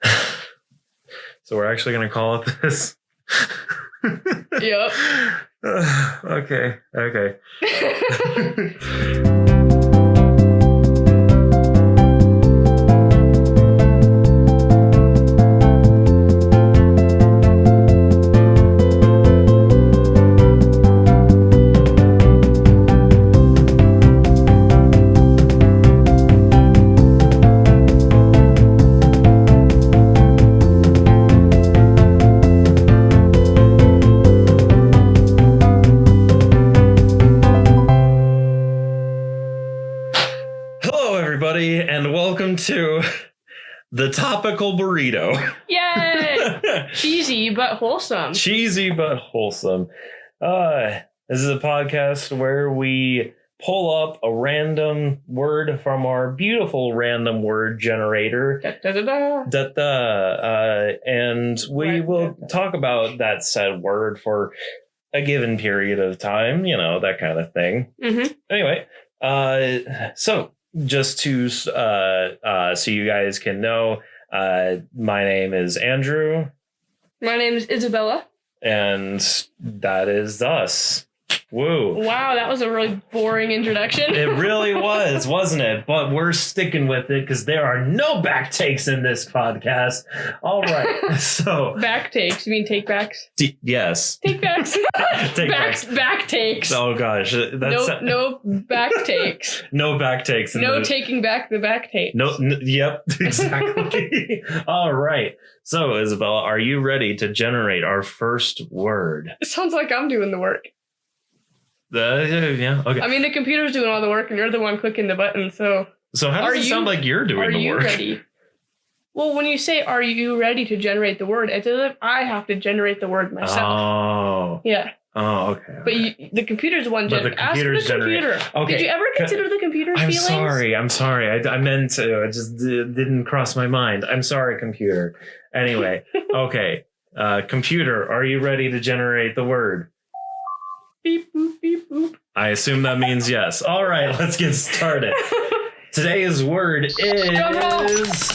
So we're actually going to call it this? Yep. Okay. And welcome to the Topical Burrito. Yay! Cheesy but wholesome. Cheesy but wholesome. This is a podcast where we pull up a random word from our beautiful random word generator. And we will talk about that said word for a given period of time, that kind of thing. Mm-hmm. Anyway, so just to so you guys can know, my name is Andrew. My name is Isabella. And that is us. Woo. Wow, that was a really boring introduction. It really was, wasn't it? But we're sticking with it because there are no back takes in this podcast. All right. So back takes? You mean take backs? Yes. Take backs. Back takes. Oh gosh. No back takes. No back takes. No taking back the back takes. Yep, exactly. All right. So Isabella, are you ready to generate our first word? It sounds like I'm doing the work. Yeah, okay. I mean, the computer's doing all the work, and you're the one clicking the button, so how does it sound like you're doing the work? Are you ready? Well, when you say, are you ready to generate the word, it's as if I have to generate the word myself. Oh. Yeah. Oh, okay. But the computer's the one generating. Ask the computer. Okay. Did you ever consider the computer's feelings? I'm sorry. I meant to. It just didn't cross my mind. I'm sorry, computer. Anyway, okay. Computer, are you ready to generate the word? Beep, boop, beep, boop. I assume that means yes. All right, let's get started. Today's word is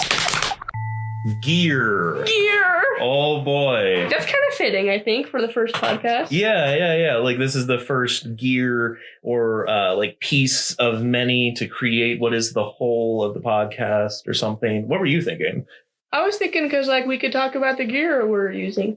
gear. Gear. Oh boy. That's kind of fitting, I think, for the first podcast. Yeah. Like this is the first gear or like piece of many to create what is the whole of the podcast or something. What were you thinking? I was thinking because we could talk about the gear we're using.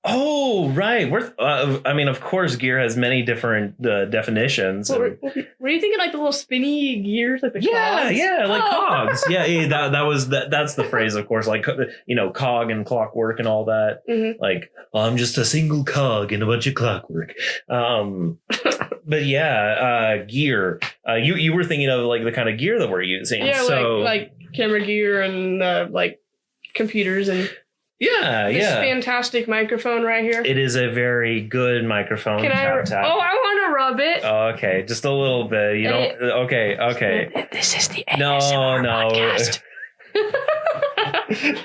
Oh, right. I mean, of course, gear has many different definitions. Were you thinking like the little spinny gears, like the cogs? Yeah, like cogs. Yeah, that's the phrase, of course, like, cog and clockwork and all that. Mm-hmm. Like, I'm just a single cog in a bunch of clockwork. But yeah, gear. You were thinking of like the kind of gear that we're using. Yeah, so, like camera gear and like computers and. Yeah, this fantastic microphone right here. It is a very good microphone. Can I? Tap. Oh, I want to rub it. Oh, okay, just a little bit. You don't. Okay. This is the ASMR podcast.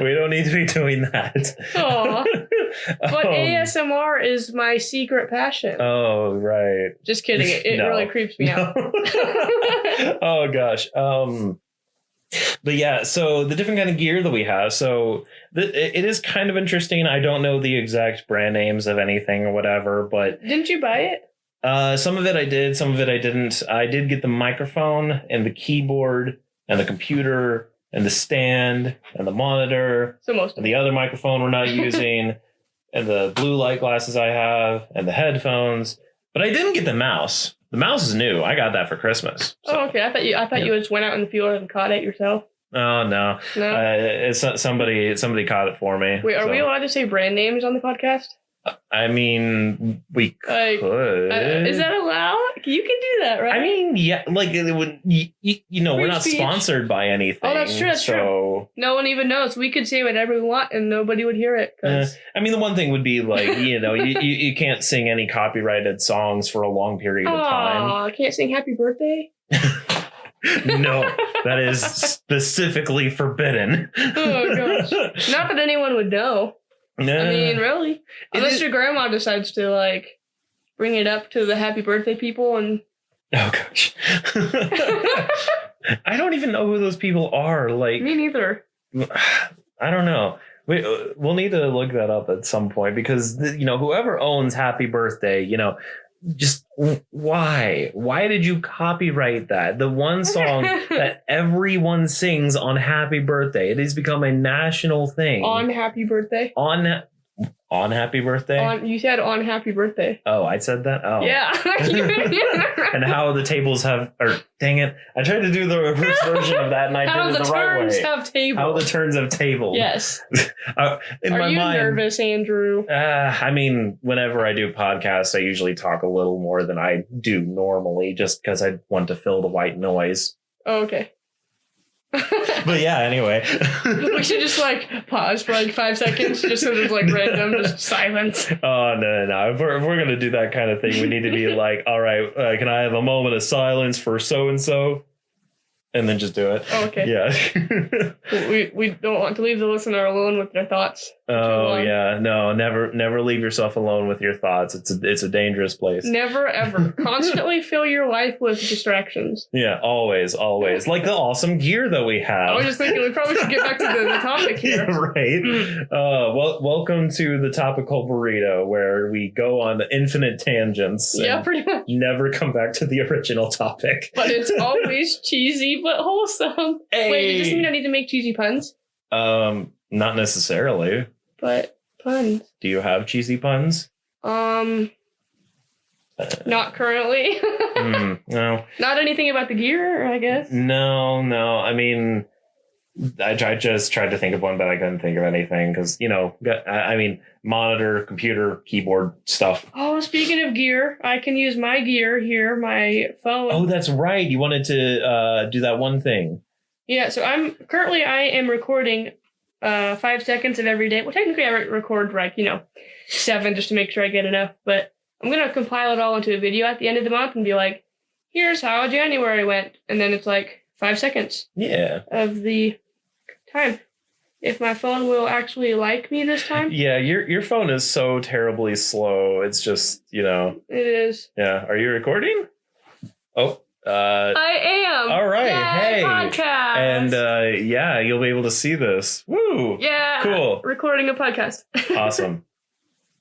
We don't need to be doing that. Aw. But ASMR is my secret passion. Oh, right. Just kidding. It really creeps me out. Oh gosh. But yeah, so the different kind of gear that we have. So it is kind of interesting. I don't know the exact brand names of anything or whatever, but didn't you buy it? Some of it I did, some of it I didn't. I did get the microphone and the keyboard and the computer and the stand and the monitor. So most and the other microphone we're not using and the blue light glasses I have and the headphones. But I didn't get the mouse. The mouse is new. I got that for Christmas. So. Oh, okay. I thought you just went out in the field and caught it yourself. Oh, no. It's somebody caught it for me. Wait, are we allowed to say brand names on the podcast? I mean, we could. Is that allowed? You can do that, right? I mean, yeah, like it would. We're not sponsored by anything. Oh, that's true. That's true. No one even knows. We could say whatever we want, and nobody would hear it. I mean, the one thing would be like, you can't sing any copyrighted songs for a long period of time. Oh, I can't sing "Happy Birthday." No, that is specifically forbidden. Oh gosh! Not that anyone would know. No. I mean, really, unless your grandma decides to like bring it up to the happy birthday people and. Oh gosh. I don't even know who those people are. Like me neither. I don't know. We'll need to look that up at some point because, whoever owns Happy Birthday, just why did you copyright that? The one song that everyone sings on Happy Birthday. It has become a national thing. On Happy Birthday. On Happy Birthday? You said on Happy Birthday. Oh, I said that? Oh. Yeah. And how the tables dang it. I tried to do the reverse version of that and I did it the right way. How the turns have tables. How the turns have tables. Yes. Are you nervous, Andrew? Whenever I do podcasts, I usually talk a little more than I do normally just because I want to fill the white noise. Oh, okay. But yeah, anyway. We should just pause for 5 seconds just so there's random just silence. Oh, no. If we're going to do that kind of thing, we need to be all right, can I have a moment of silence for so-and-so? And then just do it. Oh, okay. Yeah. we don't want to leave the listener alone with their thoughts. Oh, yeah. No, never leave yourself alone with your thoughts. It's a dangerous place. Never, ever. Constantly fill your life with distractions. Yeah, always. Like the awesome gear that we have. I was just thinking we probably should get back to the topic here. Yeah, right. Welcome to the Topical Burrito, where we go on infinite tangents. Yeah, pretty much. Never come back to the original topic. But it's always cheesy but wholesome. Hey. Wait, does this mean I need to make cheesy puns? Not necessarily. But puns. Do you have cheesy puns? Not currently. No. Not anything about the gear, I guess. No. I mean, I just tried to think of one, but I couldn't think of anything because, monitor, computer, keyboard stuff. Oh, speaking of gear, I can use my gear here, my phone. Oh, that's right. You wanted to do that one thing. Yeah, so I am recording 5 seconds of every day. Well, technically I record 7 just to make sure I get enough, but I'm going to compile it all into a video at the end of the month and be like, here's how January went. And then it's 5 seconds. Yeah. Of the time. If my phone will actually like me this time. Yeah, your phone is so terribly slow. It's just, It is. Yeah. Are you recording? Oh. I am. All right. Yay, hey. Podcast. And you'll be able to see this. Woo. Yeah. Cool. Recording a podcast. Awesome.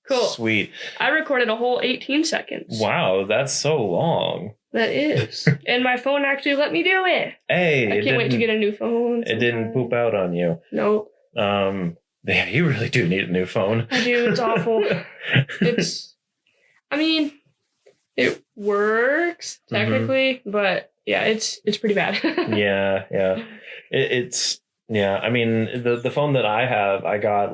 Cool. Sweet. I recorded a whole 18 seconds. Wow, that's so long. That is. And my phone actually let me do it. Hey. I can't wait to get a new phone. It didn't poop out on you. Nope. Yeah, you really do need a new phone. I do. It's awful. It works technically, but yeah, it's pretty bad. Yeah. The phone that I have, I got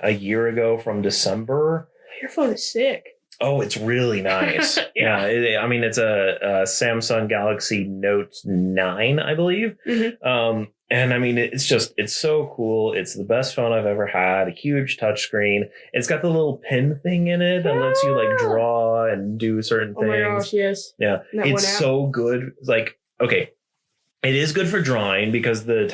a year ago from December. Your phone is sick. Oh, it's really nice. Yeah. It's a Samsung Galaxy Note 9, I believe. Mm-hmm. It's so cool. It's the best phone I've ever had. A huge touchscreen. It's got the little pen thing in it that lets you draw and do certain things. Oh my gosh, yes. Yeah, it's so good. Okay, it is good for drawing because the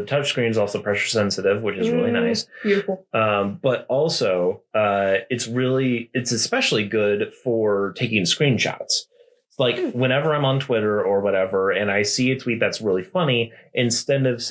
touchscreen is also pressure sensitive, which is really nice. Beautiful. But also, it's especially good for taking screenshots. Whenever I'm on Twitter or whatever, and I see a tweet that's really funny, instead of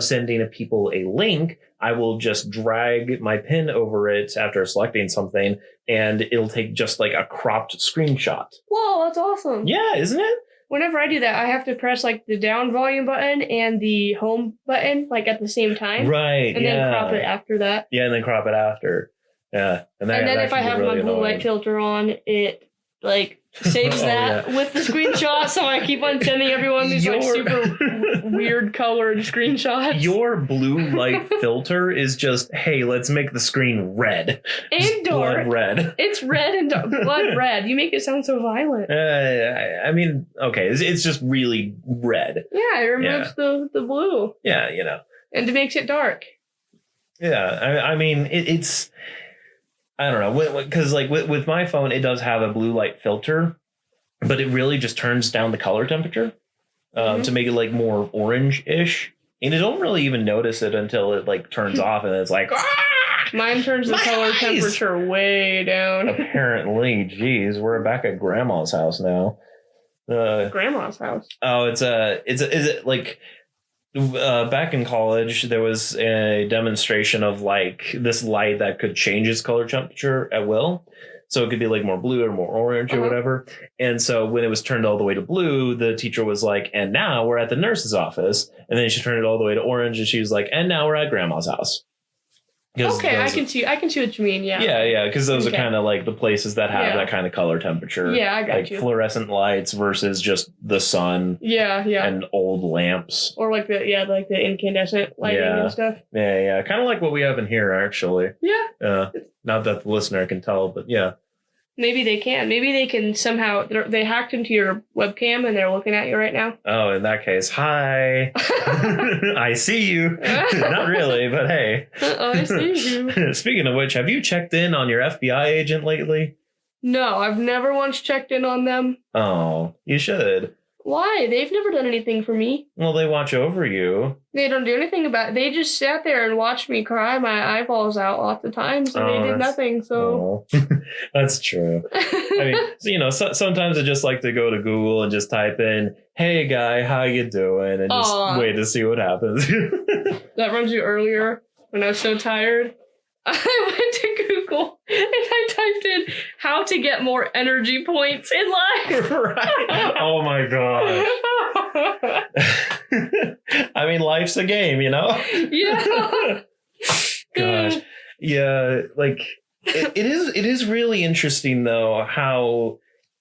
sending people a link, I will just drag my pin over it after selecting something, and it'll take just a cropped screenshot. Whoa, that's awesome. Yeah, isn't it? Whenever I do that, I have to press the down volume button and the home button at the same time. Right. And then crop it after that. Yeah, and then crop it after. Yeah. And then if I have my blue light filter on, it saves that with the screenshot, so I keep on sending everyone these super weird colored screenshots. Your blue light filter is just, hey, let's make the screen red. And dark. Blood red. It's red and blood red. You make it sound so violent. Okay, it's just really red. Yeah, it removes the blue. Yeah, And it makes it dark. Yeah, it's... I don't know, because with my phone, it does have a blue light filter, but it really just turns down the color temperature to make it more orange-ish. And you don't really even notice it until it turns off, and it's Mine turns the color temperature way down. Apparently, geez, we're back at Grandma's house now. Grandma's house. Oh, is it back in college, there was a demonstration of like this light that could change its color temperature at will. So it could be like more blue or more orange or whatever. And so when it was turned all the way to blue, the teacher was like, and now we're at the nurse's office. And then she turned it all the way to orange and she was like, and now we're at grandma's house. Okay, I can see what you mean, yeah. Yeah, because those are kind of like the places that have that kind of color temperature. Yeah, I got like you. Fluorescent lights versus just the sun. Yeah. And old lamps. Or like the incandescent lighting and stuff. Yeah. Kind of like what we have in here, actually. Yeah. Not that the listener can tell, but yeah. Maybe they can. Maybe they can somehow. They hacked into your webcam and they're looking at you right now. Oh, in that case, hi. I see you. Not really, but hey. I see you. Speaking of which, have you checked in on your FBI agent lately? No, I've never once checked in on them. Oh, you should. Why? They've never done anything for me. Well, they watch over you. They don't do anything about it. They just sat there and watched me cry my eyeballs out lots of times, and they did nothing, so... Oh, that's true. I mean, sometimes I just like to go to Google and just type in, hey, guy, how you doing? And just wait to see what happens. That reminds me earlier, when I was so tired, I went to Google and I typed in how to get more energy points in life. Right. Oh my god. I mean, life's a game, Yeah. Gosh. Yeah, like it is really interesting though how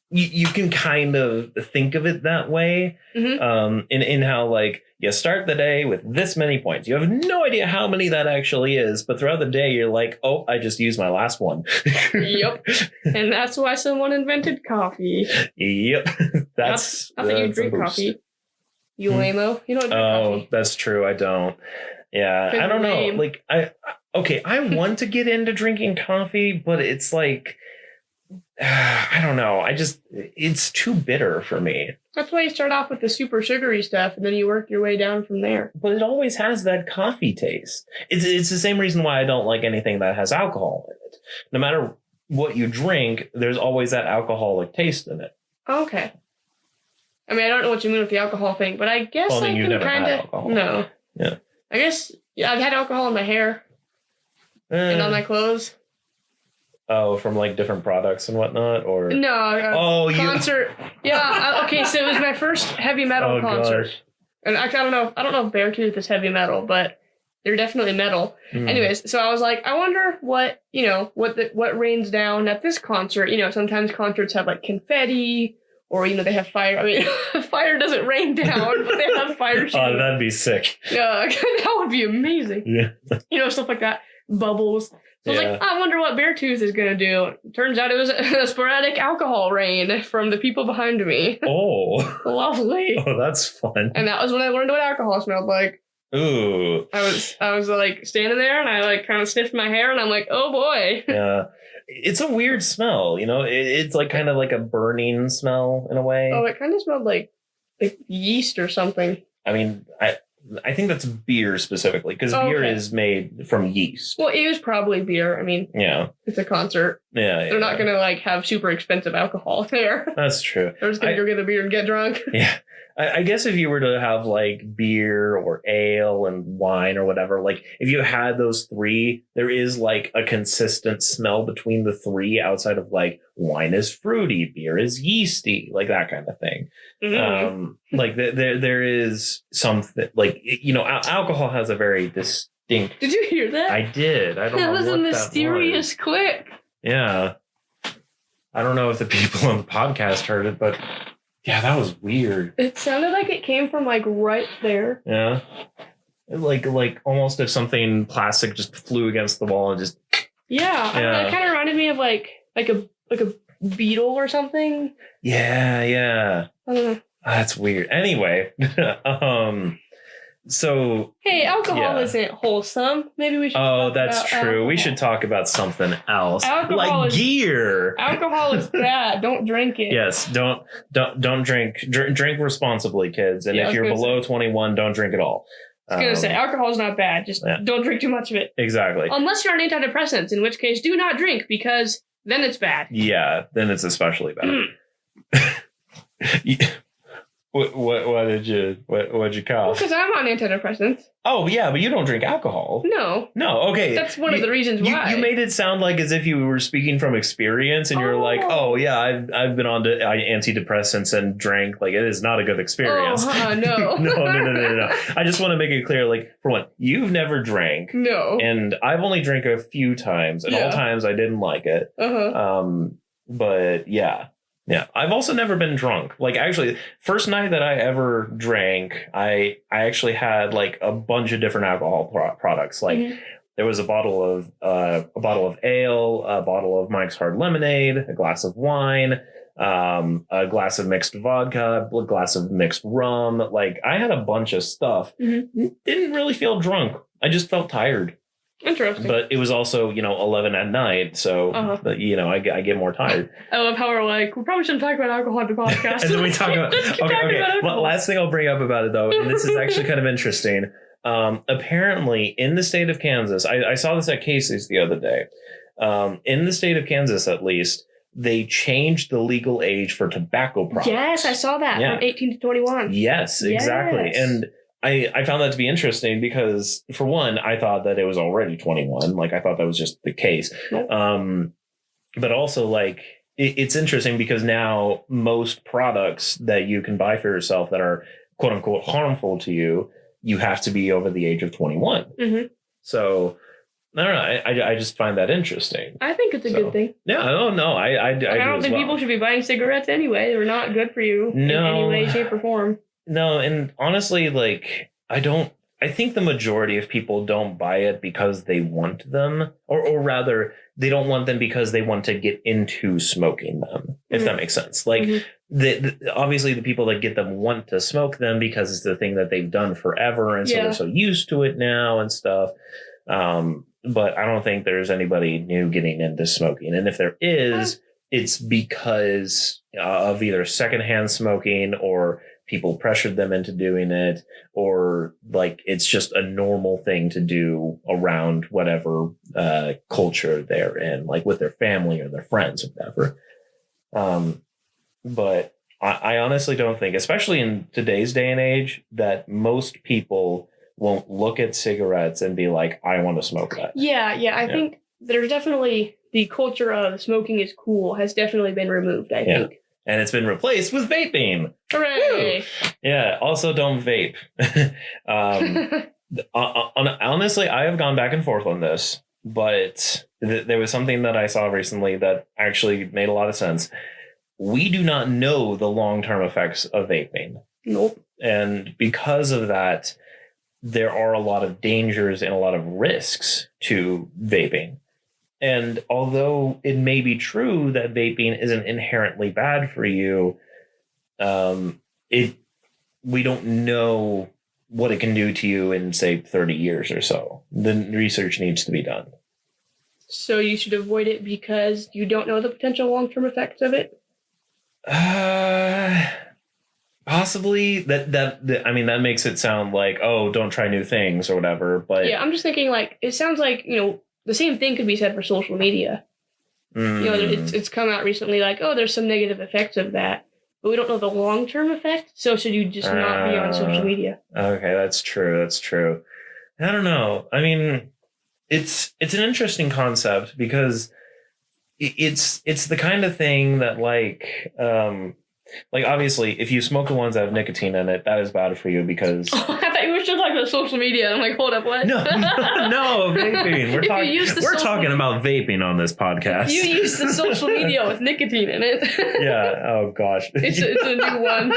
you can kind of think of it that way. In how like you start the day with this many points. You have no idea how many that actually is, but throughout the day you're like, oh, I just used my last one. Yep. And that's why someone invented coffee. Yep. That's not that you drink coffee. You lame-o. You don't drink coffee. Oh, that's true. I don't. Yeah. I don't know. Like I want to get into drinking coffee, but it's like I don't know. It's too bitter for me. That's why you start off with the super sugary stuff and then you work your way down from there. But it always has that coffee taste. It's the same reason why I don't like anything that has alcohol in it. No matter what you drink, there's always that alcoholic taste in it. Okay. I mean, I don't know what you mean with the alcohol thing, but I guess I can kind of... No. Yeah. I guess I've had alcohol in my hair and on my clothes. Oh, from like different products and whatnot, or no? Concert. Yeah. Okay. So it was my first heavy metal concert, and I don't know if Beartooth is heavy metal, but they're definitely metal. Anyways, so I was like, I wonder what what rains down at this concert. Sometimes concerts have like confetti, or they have fire. I mean, fire doesn't rain down, but they have fire. Oh, that'd be sick. Yeah, that would be amazing. Yeah. Stuff like that. Bubbles. So I was like, I wonder what Beartooth is going to do. Turns out it was a sporadic alcohol rain from the people behind me. Oh. Lovely. Oh, that's fun. And that was when I learned what alcohol smelled like. Ooh. I was like standing there and I like kind of sniffed my hair and I'm like, oh boy. Yeah. It's a weird smell, it's like kind of like a burning smell in a way. Oh, it kind of smelled like yeast or something. I mean, I think that's beer specifically, because beer is made from yeast. Well, it was probably beer. I mean, it's a concert. Yeah. They're not going to like have super expensive alcohol there. That's true. They're just going to go get a beer and get drunk. Yeah. I guess if you were to have like beer or ale and wine or whatever, like if you had those three, there is like a consistent smell between the three outside of like wine is fruity, beer is yeasty, like that kind of thing. Like there is something like, alcohol has a very distinct. Did you hear that? I did. I don't know. That was a mysterious click. Yeah. I don't know if the people on the podcast heard it, but yeah, that was weird. It sounded like it came from like right there. Yeah. Like almost if something plastic just flew against the wall and just. Yeah. It kind of reminded me of like a beetle or something. Yeah. I don't know. That's weird. Anyway, so hey, alcohol isn't wholesome. Maybe we should. Oh, that's true. Alcohol. We should talk about something else, gear. Alcohol is bad. Don't drink it. Yes, don't drink. Drink responsibly, kids. And if you're below 21, don't drink at all. I was gonna say alcohol is not bad. Just don't drink too much of it. Exactly. Unless you're on antidepressants, in which case do not drink because then it's bad. Yeah, then it's especially bad. What'd you cough? Because I'm on antidepressants. Oh yeah, but you don't drink alcohol. No. Okay. That's one of the reasons why. You made it sound like as if you were speaking from experience, and you're like, oh yeah, I've been on antidepressants and drank. Like, it is not a good experience. No. No. I just want to make it clear, like, for one, you've never drank. No. And I've only drank a few times, and all times I didn't like it. But yeah. Yeah, I've also never been drunk. Like, actually, first night that I ever drank, I actually had like a bunch of different alcohol products. Like, there was a bottle of ale, a bottle of Mike's Hard Lemonade, a glass of wine, a glass of mixed vodka, a glass of mixed rum. Like, I had a bunch of stuff. Didn't really feel drunk. I just felt tired. Interesting. But it was also, 11 at night, so, I get more tired. I love how we're like, we probably shouldn't talk about alcohol on the podcast. And then we talk about... Okay. Last thing I'll bring up about it, though, and this is actually kind of interesting. Apparently, in the state of Kansas, I saw this at Casey's the other day. In the state of Kansas, at least, they changed the legal age for tobacco products. Yes, I saw that, from 18 to 21. Yes, exactly. And I found that to be interesting because, for one, I thought that it was already 21. Like, I thought that was just the case. But also, like, it's interesting because now most products that you can buy for yourself that are, quote unquote, harmful to you, you have to be over the age of 21. So, I don't know. I just find that interesting. I think it's a good thing. Yeah, I don't know. I don't think people should be buying cigarettes anyway. They're not good for you in any way, shape, or form. No, and honestly, like, I think the majority of people don't buy it because they want them, or rather, they don't want them because they want to get into smoking them, if that makes sense. Like, obviously, the people that get them want to smoke them because it's the thing that they've done forever, and so they're so used to it now and stuff. But I don't think there's anybody new getting into smoking, and if there is, it's because of either secondhand smoking or people pressured them into doing it, or like it's just a normal thing to do around whatever culture they're in, like with their family or their friends or whatever. But I honestly don't think, especially in today's day and age, that most people won't look at cigarettes and be like, I want to smoke that. I think there's definitely the culture of smoking is cool has definitely been removed, I think. And it's been replaced with vaping. Hooray! Woo! Yeah, also don't vape. Honestly, I have gone back and forth on this, but there was something that I saw recently that actually made a lot of sense. We do not know the long-term effects of vaping. Nope. And because of that, there are a lot of dangers and a lot of risks to vaping. And although it may be true that vaping isn't inherently bad for you, we don't know what it can do to you in, say, 30 years or so. The research needs to be done. So you should avoid it because you don't know the potential long-term effects of it? Possibly. That makes it sound like, oh, don't try new things or whatever. But yeah, I'm just thinking, like, it sounds like, the same thing could be said for social media. It's come out recently like, oh, there's some negative effects of that, but we don't know the long-term effect. So should you just not be on social media? Okay, that's true. I don't know. I mean, it's an interesting concept because it's the kind of thing that like, obviously, if you smoke the ones that have nicotine in it, that is bad for you because... I thought you were still talking about social media. I'm like, hold up, what? No, vaping. We're talking about vaping on this podcast. If you use the social media with nicotine in it. Yeah, oh gosh. It's a new one.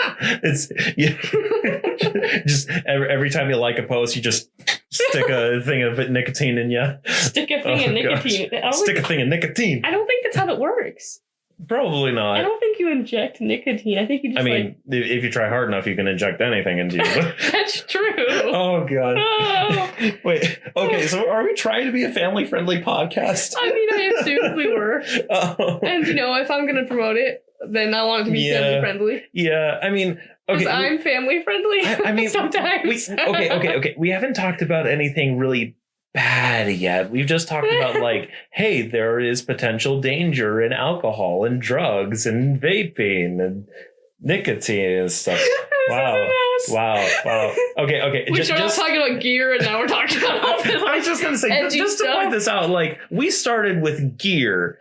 Just every time you like a post, you just stick a thing of nicotine in you. Stick a thing of nicotine. Stick a thing of nicotine. I don't think that's how that works. Probably not. I don't think you inject nicotine. I think you just if you try hard enough, you can inject anything into you. That's true. Oh, God. Oh. Wait, okay, so are we trying to be a family-friendly podcast? I mean, I assumed we were. Oh. And, if I'm going to promote it, then I want it to be family-friendly. Yeah, I mean... Okay, I'm family-friendly. I mean... Sometimes. Okay. We haven't talked about anything really bad yet. We've just talked about hey, there is potential danger in alcohol and drugs and vaping, and Nicotine and stuff. This Wow. is a mess. Wow. Okay. We started talking about gear, and now we're talking about all this, I was just gonna say, edgy just to point this out, like we started with gear,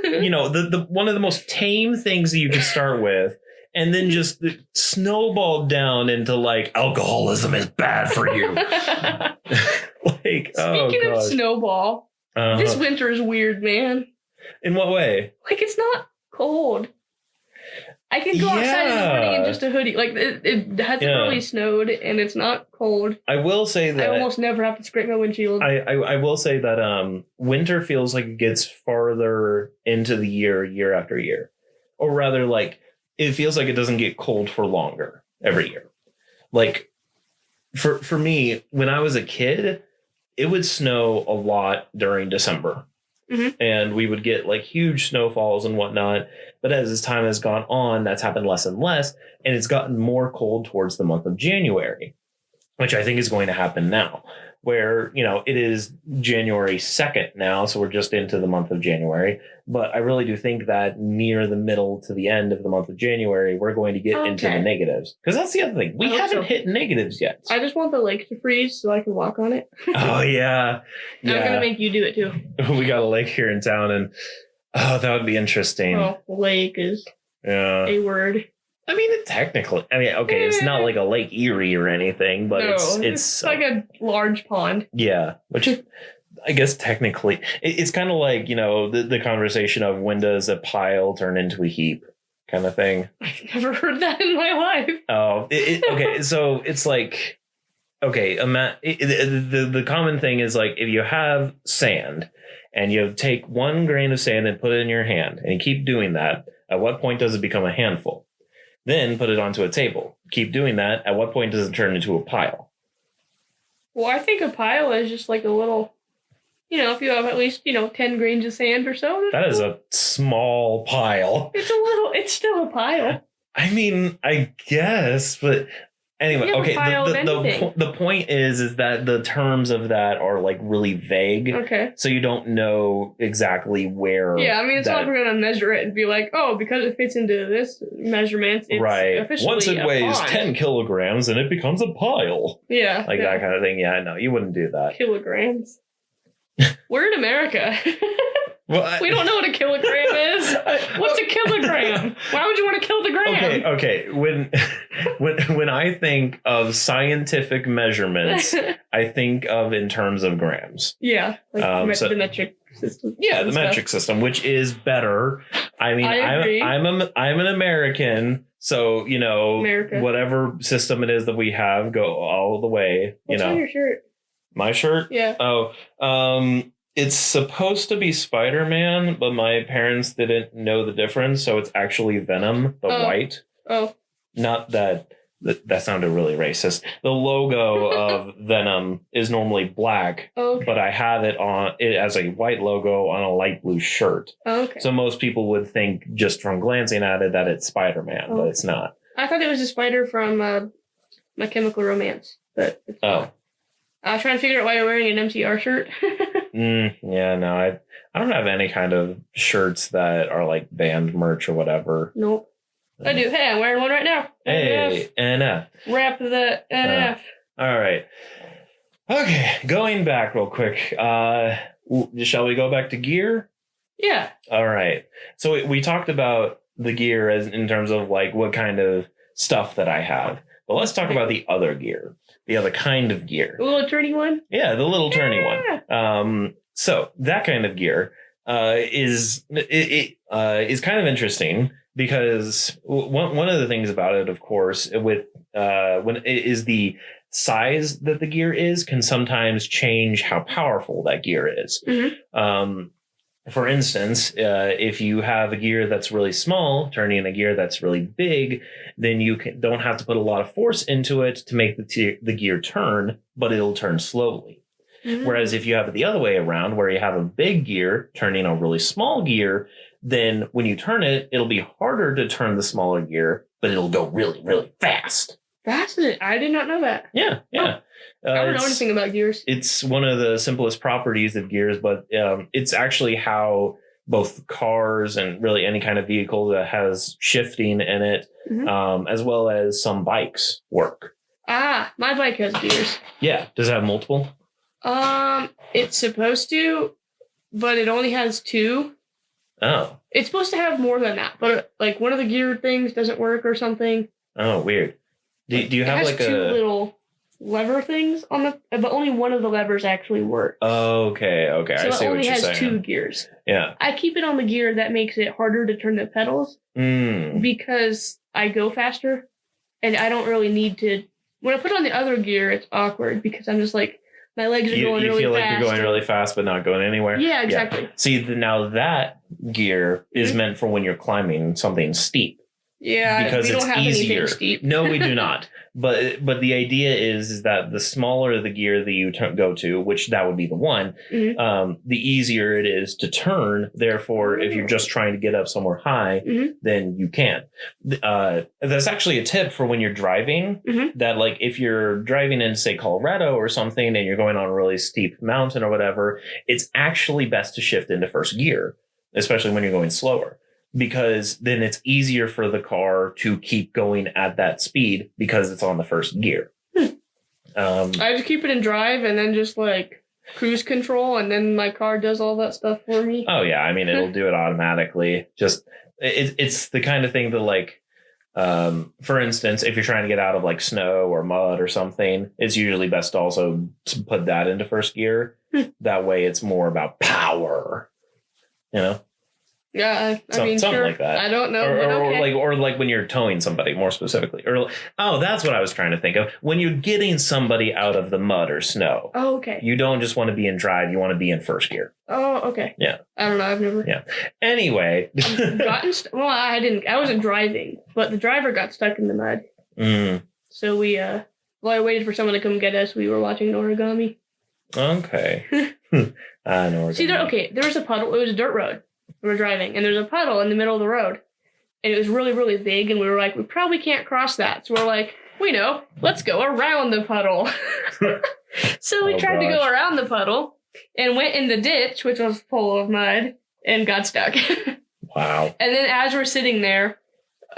you know, the one of the most tame things that you could start with, and then just snowballed down into like alcoholism is bad for you. Like, Speaking of snowball, this winter is weird, man. In what way? Like, it's not cold. I can go outside in the morning in just a hoodie. Like, it hasn't really snowed, and it's not cold. I will say that I almost never have to scrape my windshield. I will say that winter feels like it gets farther into the year after year. Or rather, like, it feels like it doesn't get cold for longer every year. Like, for me, when I was a kid, it would snow a lot during December. Mm-hmm. And we would get like huge snowfalls and whatnot. But as time has gone on, that's happened less and less. And it's gotten more cold towards the month of January, which I think is going to happen now, where, you know, it is January 2nd now. So we're just into the month of January. But I really do think that near the middle to the end of the month of January, we're going to get into the negatives. Because that's the other thing. We haven't hit negatives yet. I just want the lake to freeze so I can walk on it. Oh, yeah. I'm going to make you do it, too. We got a lake here in town, and that would be interesting. Oh, lake is a word. I mean, it's not like a Lake Erie or anything, but it's like a large pond. Yeah, which I guess technically it's kind of like, you know, the conversation of when does a pile turn into a heap kind of thing. I've never heard that in my life. Oh, okay. So it's like, okay, the common thing is like if you have sand and you take 1 grain of sand and put it in your hand and you keep doing that, at what point does it become a handful? Then put it onto a table. Keep doing that. At what point does it turn into a pile? Well, I think a pile is just like a little, you know, if you have at least, 10 grains of sand or so. That is a small pile. It's still a pile. I mean, I guess, but anyway, okay. The point is that the terms of that are like really vague. Okay. So you don't know exactly where. Yeah, I mean, it's not like we're gonna measure it and be like, oh, because it fits into this measurement, it's officially once it weighs pond. 10 kilograms, and it becomes a pile. Yeah. Like that kind of thing. Yeah, no, you wouldn't do that. Kilograms. We're in America. Well, we don't know what a kilogram is. What's a kilogram? Why would you want to kill the gram? Okay. When I think of scientific measurements, I think of in terms of grams. Yeah, like the metric system. Yeah, the metric system, which is better. I mean, I'm an American, so whatever system it is that we have, go all the way. What's on your shirt? My shirt? Yeah. Oh, it's supposed to be Spider-Man, but my parents didn't know the difference, so it's actually Venom, the white. Oh. Not that sounded really racist. The logo of Venom is normally black, but I have it as a white logo on a light blue shirt. Okay. So most people would think, just from glancing at it, that it's Spider-Man, but it's not. I thought it was a spider from My Chemical Romance, but it's not. I was trying to figure out why you're wearing an MCR shirt. Yeah, no, I don't have any kind of shirts that are like band merch or whatever. Nope. I do. Hey, I'm wearing one right now. Hey, NF. Wrap the NF. All right. Okay, going back real quick. Shall we go back to gear? Yeah. All right. So we talked about the gear as in terms of like what kind of stuff that I have. But let's talk about the other gear. The other kind of gear. The little turny one? Yeah, the little turny one. So that kind of gear is kind of interesting because one of the things about it, of course, when it is the size that the gear is can sometimes change how powerful that gear is. Mm-hmm. For instance, if you have a gear that's really small, turning in a gear that's really big, then you don't have to put a lot of force into it to make the gear turn, but it'll turn slowly. Mm-hmm. Whereas if you have it the other way around, where you have a big gear turning a really small gear, then when you turn it, it'll be harder to turn the smaller gear, but it'll go really, really fast. Fascinating. I did not know that. Yeah. I don't know anything about gears. It's one of the simplest properties of gears, but it's actually how both cars and really any kind of vehicle that has shifting in it, as well as some bikes work. Ah, my bike has gears. Yeah. Does it have multiple? It's supposed to, but it only has 2. Oh. It's supposed to have more than that, but like one of the gear things doesn't work or something. Oh, weird. Do you have like 2 little lever things on the, but only one of the levers actually works. Okay. So I see it what only you're has saying. 2 gears. Yeah. I keep it on the gear that makes it harder to turn the pedals because I go faster, and I don't really need to. When I put on the other gear, it's awkward because I'm just like, my legs are going really fast. You feel like you're going really fast, but not going anywhere. Yeah, exactly. Yeah. See, now that gear is meant for when you're climbing something steep. Yeah, because we don't have easier. Anything steep. No, we do not. But the idea is that the smaller the gear that you go to, which that would be the one, the easier it is to turn. Therefore, if you're just trying to get up somewhere high, then you can. That's actually a tip for when you're driving. That like if you're driving in, say, Colorado or something, and you're going on a really steep mountain or whatever, it's actually best to shift into first gear, especially when you're going slower. Because then it's easier for the car to keep going at that speed because it's on the first gear. I just keep it in drive and then just like cruise control, and then my car does all that stuff for me. Oh yeah, I mean it'll do it automatically. Just it's the kind of thing that like, for instance, if you're trying to get out of like snow or mud or something, it's usually best to also put that into first gear. That way, it's more about power. You know. Yeah, I mean, something sure. like that. I don't know, or like when you're towing somebody, more specifically, or that's what I was trying to think of. When you're getting somebody out of the mud or snow. Oh, okay. You don't just want to be in drive; you want to be in first gear. Oh, okay. Yeah. I don't know. I've never. Yeah. Anyway. Well, I didn't. I wasn't driving, but the driver got stuck in the mud. So we while I waited for someone to come get us, we were watching origami. Okay. I know. See, there was a puddle. It was a dirt road. We were driving, and there's a puddle in the middle of the road. And it was really, really big, and we were like, we probably can't cross that. So we're like, we know, let's go around the puddle. So we tried to go around the puddle, and went in the ditch, which was full of mud, and got stuck. Wow. And then as we're sitting there,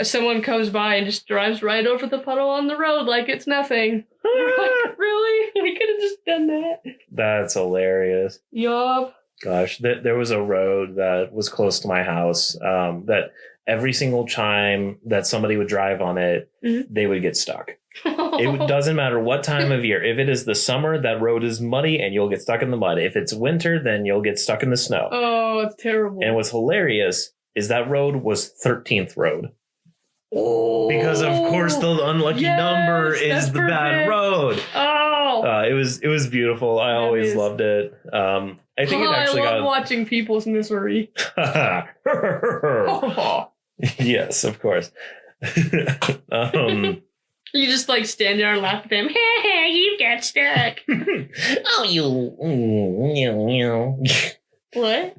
someone comes by and just drives right over the puddle on the road like it's nothing. We're like, really? We could have just done that. That's hilarious. Yup. Gosh, there was a road that was close to my house that every single time that somebody would drive on it, they would get stuck. It doesn't matter what time of year. If it is the summer, that road is muddy and you'll get stuck in the mud. If it's winter, then you'll get stuck in the snow. Oh, it's terrible. And what's hilarious is that road was 13th Road. Oh, because of course the unlucky number is the bad road. Oh, it was beautiful. I always loved it. I think it actually I love watching people's misery. Yes, of course. You just like stand there and laugh at them. You got stuck. Oh, you. What?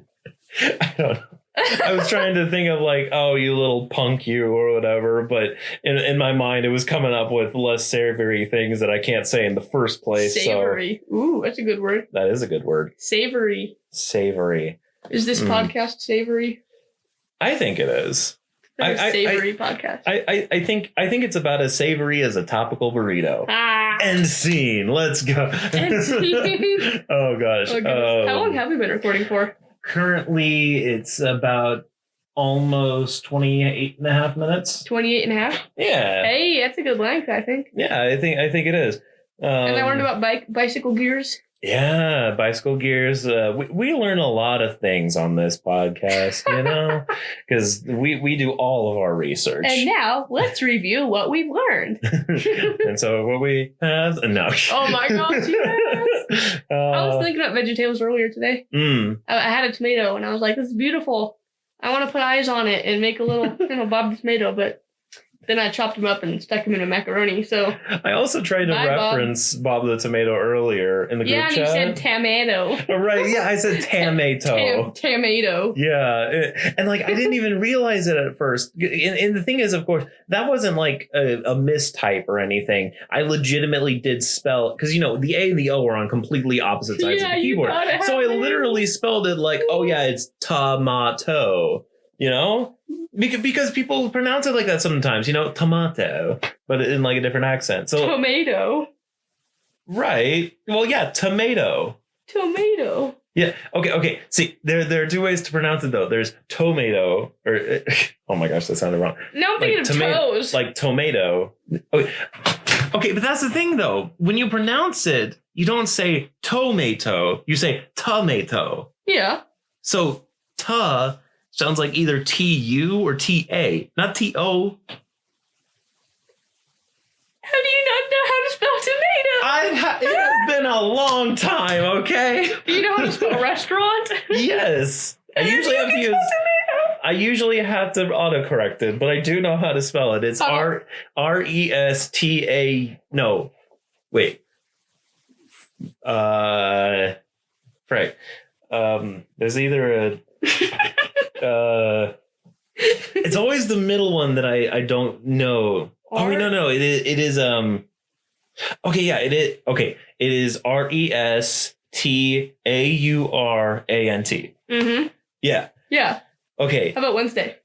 I don't know. I was trying to think of like, oh, you little punk, you, or whatever, but in my mind, it was coming up with less savory things that I can't say in the first place. Savory. So, ooh, that's a good word. That is a good word. Savory. Savory. Is this podcast savory? I think it is. Savory podcast. I think it's about as savory as a topical burrito. End scene. Let's go. End scene. Oh gosh. How long have we been recording for? Currently, it's about almost 28 and a half minutes. 28 and a half? Yeah. Hey, that's a good length, I think. Yeah, I think it is. And I learned about bicycle gears. Yeah, bicycle gears. We learn a lot of things on this podcast, you know, because we do all of our research. And now let's review what we've learned. And so what we have, no. Oh my gosh, yes. I was thinking about VeggieTales earlier today. I had a tomato and I was like, this is beautiful. I want to put eyes on it and make a little, Bob the Tomato, but Then I chopped them up and stuck them in a macaroni. So I also tried to reference Bob the Tomato earlier in the group chat. Yeah, and you said tomato. Right, yeah, I said tomato. Tomato. Yeah, and like I didn't even realize it at first. And the thing is, of course, that wasn't like a mistype or anything. I legitimately did spell, because, you know, the A and the O are on completely opposite sides of the keyboard. So I literally spelled it like, oh yeah, it's tomato, you know? Because people pronounce it like that sometimes, you know, tomato, but in like a different accent. So tomato. Right. Well, yeah, tomato. Tomato. Yeah. Okay. See, there are two ways to pronounce it though. There's tomato, or oh my gosh, that sounded wrong. No, I'm thinking of toes. Like tomato. Okay, but that's the thing though. When you pronounce it, you don't say tomato. You say tomato. Yeah. So ta sounds like either T-U or T-A, not T-O. How do you not know how to spell tomato? It has been a long time, okay? Do you know how to spell restaurant? Yes. I usually have to autocorrect it, but I do know how to spell it. It's R-E-S-T-A... No. Wait. Right. There's either a... it's always the middle one that I don't know. Oh wait, no. It is okay, yeah, it is okay. It is RESTAURANT. Mm-hmm. Yeah. Yeah. Okay. How about Wednesday?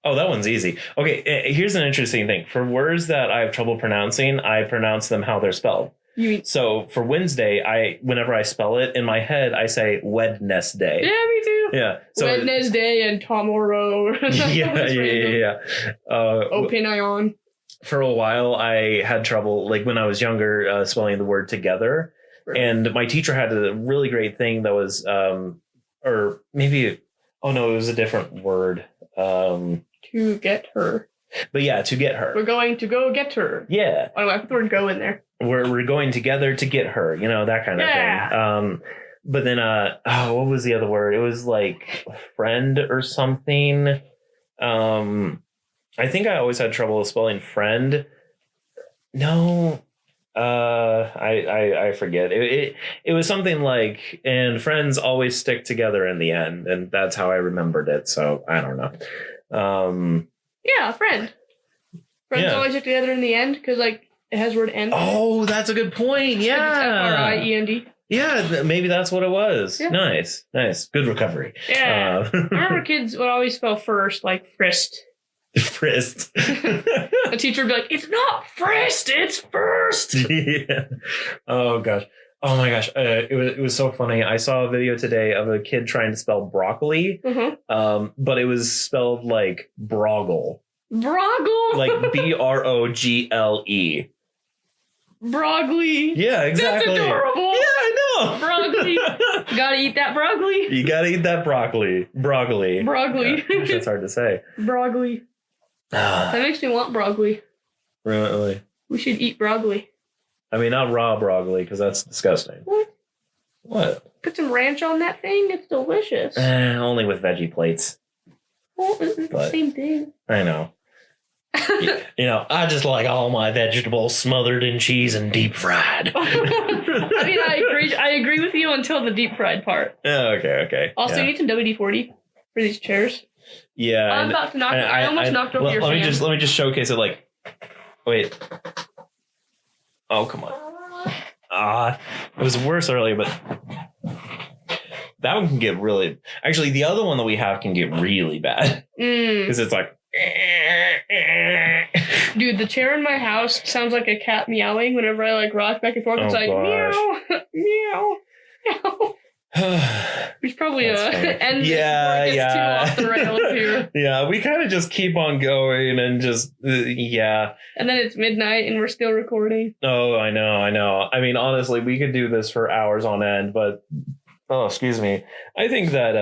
Oh, that one's easy. Okay, here's an interesting thing. For words that I have trouble pronouncing, I pronounce them how they're spelled. So for Wednesday, whenever I spell it in my head, I say Wednesday. Yeah, me too. Yeah. So Wednesday and tomorrow. Yeah. Opinion. For a while, I had trouble, like when I was younger, spelling the word together. Right. And my teacher had a really great thing that was, or maybe, oh no, it was a different word. To get her. But yeah, to get her. We're going to go get her. Yeah. Oh, I put the word go in there. We're going together to get her, you know, that kind of thing. But then, what was the other word? It was like friend or something. I think I always had trouble spelling friend. No, I forget. It was something like, and friends always stick together in the end, and that's how I remembered it. So I don't know. Yeah, friend. Friends always stick together in the end because like it has the word end. Oh, that's a good point. Yeah. Like it's F-R-I-E-N-D. Yeah, maybe that's what it was. Yeah. Nice. Good recovery. Yeah. I remember kids would always spell first, like frist. Frist. The teacher would be like, it's not frist, it's first. Yeah. Oh gosh. Oh my gosh. It was so funny. I saw a video today of a kid trying to spell broccoli. Mm-hmm. But it was spelled like broggle. Broggle? Like B-R-O-G-L-E. Broccoli. Yeah, exactly. That's adorable. Yeah, I know. Broccoli. Gotta eat that broccoli. You gotta eat that broccoli. Broccoli. Yeah, that's hard to say. Broccoli. That makes me want broccoli. Really? We should eat broccoli. I mean, not raw broccoli, because that's disgusting. What? Put some ranch on that thing. It's delicious. Only with veggie plates. Well, it's the same thing. I know. You know, I just like all my vegetables smothered in cheese and deep fried. I mean, I agree with you until the deep fried part. Okay. Also, you need some WD-40 for these chairs. Yeah. I'm about to knock it. I almost knocked over your fan. Let me just showcase it. Like, wait. Oh, come on. It was worse earlier, but that one can get really... Actually, the other one that we have can get really bad. Because it's like... Dude, the chair in my house sounds like a cat meowing whenever I like rock back and forth. It's like meow, meow, meow. There's probably a end before it gets too off the rails here. Yeah, we kind of just keep on going and just yeah. And then it's midnight and we're still recording. Oh, I know. I mean, honestly, we could do this for hours on end, but excuse me. I think that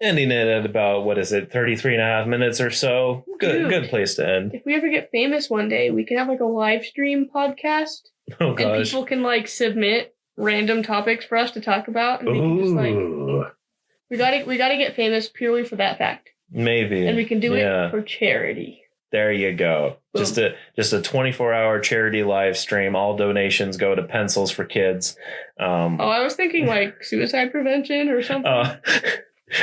ending it at about 33 and a half minutes or so. Good place to end. If we ever get famous one day, we can have like a live stream podcast. Oh gosh. And people can like submit random topics for us to talk about, and we can just like we gotta get famous purely for that fact. Maybe. And we can do it for charity. There you go. Boom. Just a 24-hour charity live stream. All donations go to pencils for kids. I was thinking like suicide prevention or something.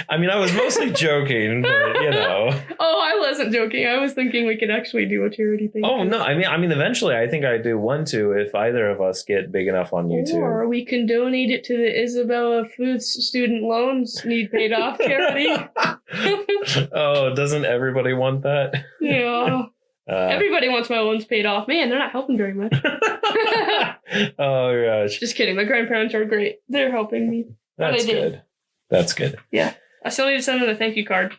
I mean, I was mostly joking, but you know. Oh, I wasn't joking. I was thinking we could actually do a charity thing. Oh no, I mean, eventually, I think I do one too if either of us get big enough on YouTube. Or we can donate it to the Isabella Foods Student Loans Need Paid Off charity. Oh, doesn't everybody want that? Yeah. Everybody wants my loans paid off. Man, they're not helping very much. Oh gosh. Just kidding. My grandparents are great. They're helping me. That's good. That's good. Yeah. I still need to send them a thank you card.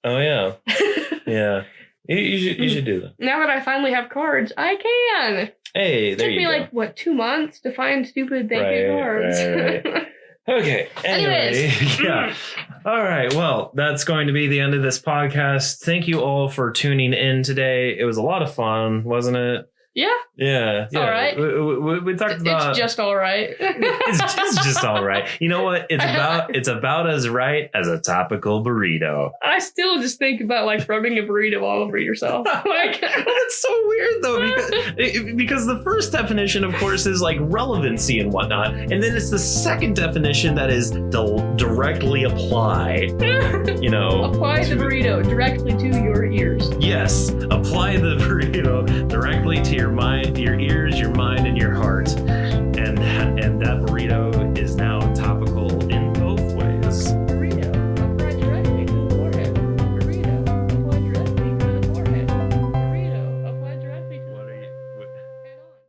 Oh yeah. Yeah. You should do that. Now that I finally have cards, I can. Hey, there It took you me go. like, what, 2 months to find stupid thank you cards. Right. Okay. Anyway, yeah. All right. Well, that's going to be the end of this podcast. Thank you all for tuning in today. It was a lot of fun, wasn't it? Yeah. Yeah. All right. We talked about. It's just all right. it's just all right. You know what? It's about as right as a topical burrito. I still just think about like rubbing a burrito all over yourself. Like, That's so weird though, because the first definition, of course, is like relevancy and whatnot, and then it's the second definition that is directly apply. You know, apply the burrito directly to your ears. Yes, apply the burrito directly to your mind, your ears, your mind, and your heart, and that burrito